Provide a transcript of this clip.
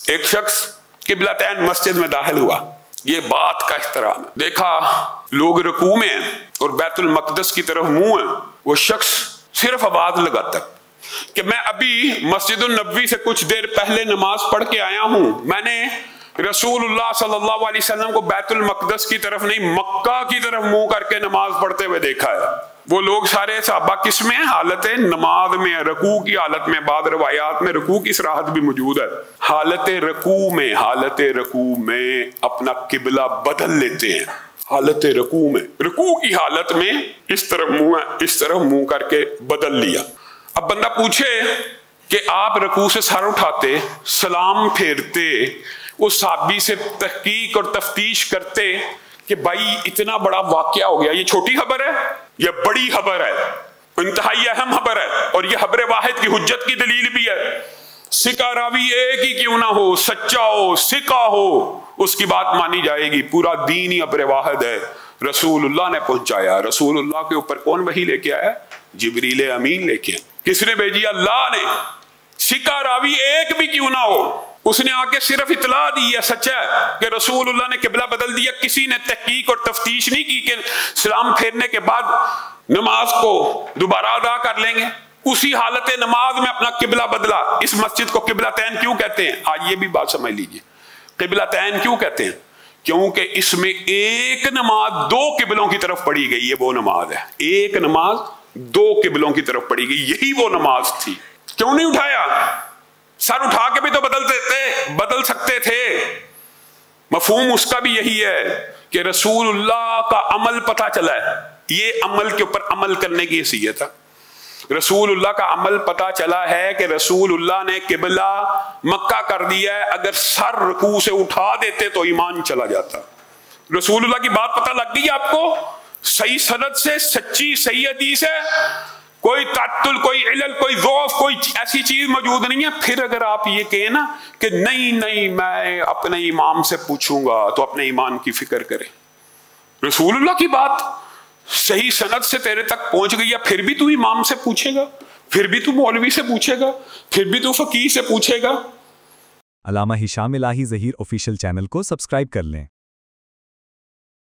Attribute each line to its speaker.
Speaker 1: एक शख्स किबलतैन मस्जिद में दाखिल हुआ, ये बात का एहतराम है। देखा लोग रुकू में हैं और बैतुल मकदस की तरफ मुंह है, वो शख्स सिर्फ आवाज लगाता कि मैं अभी मस्जिदुन नबवी से कुछ देर पहले नमाज पढ़ के आया हूं, मैंने रसूलुल्लाह सल्लल्लाहु अलैहि वसल्लम को बैतुल मकदस की तरफ नहीं मक्का की तरफ मुंह करके नमाज पढ़ते हुए देखा है। वो लोग सारे सहाबा किस में, हालत नमाज में, रकू की हालत में। बाद रवायात में रकू की सराहत भी मौजूद है। हालत रकू में अपना किबला बदल लेते हैं। हालत रकू में, रकू की हालत में इस तरफ मुंह है, इस तरफ मुंह करके बदल लिया। अब बंदा पूछे कि आप रकू से सर उठाते, सलाम फेरते, उस साहबी से तहकीक और तफ्तीश करते कि भाई इतना बड़ा वाकया हो गया, ये छोटी खबर है या बड़ी खबर है, इंतहाई अहम खबर है, और ये खबर वाहिद की हुज्जत की दलील भी है। सिका रावी एक ही क्यों ना हो, सच्चा हो, सिका हो, उसकी बात मानी जाएगी। पूरा दीन ही खबर वाहिद है, रसूलुल्लाह ने पहुंचाया। रसूलुल्लाह के ऊपर कौन वही लेके आया? जिब्रील अमीन लेके। किसने भेजी? अल्लाह ने। सिका रावी एक भी क्यों ना हो, उसने आके सिर्फ इतला दी है, सच्चा है कि रसूलुल्लाह ने किबला बदल दिया। किसी ने तहकीक और तफ्तीश नहीं की कि सलाम फेरने के बाद नमाज को दोबारा अदा कर लेंगे। उसी हालत नमाज में अपना किबला बदला। इस मस्जिद को किबलतैन क्यों कहते हैं? आज ये भी बात समझ लीजिए, किबलतैन क्यों कहते हैं? क्योंकि इसमें एक नमाज दो किबलों की तरफ पढ़ी गई है। वो नमाज है, एक नमाज दो किबलों की तरफ पढ़ी गई, यही वो नमाज थी। क्यों नहीं उठाया? सर उठा के भी तो बदल सकते थे। मफहूम उसका भी यही है कि रसूलुल्लाह का अमल पता चला है, ये अमल के ऊपर अमल करने की हैसियत है। रसूलुल्लाह का अमल पता चला है कि रसूलुल्लाह ने किबला मक्का कर दिया है। अगर सर रुकू से उठा देते तो ईमान चला जाता। रसूलुल्लाह की बात पता लग गई आपको, सही सनद से, सच्ची सही हदीस है, कोई तातुल, कोई इलल, कोई ज़ौफ़, कोई ऐसी चीज मौजूद नहीं है। फिर अगर आप ये कहें ना कि नहीं मैं अपने इमाम से पूछूंगा, तो अपने ईमान की फिक्र करें। रसूलुल्लाह की बात सही सनद से तेरे तक पहुंच गई है, फिर भी तू इमाम से पूछेगा, फिर भी तू मौलवी से पूछेगा, फिर भी तू फकीह से पूछेगा।
Speaker 2: अल्लामा हिशाम इलाही ज़हीर ऑफिशियल चैनल को सब्सक्राइब कर लें।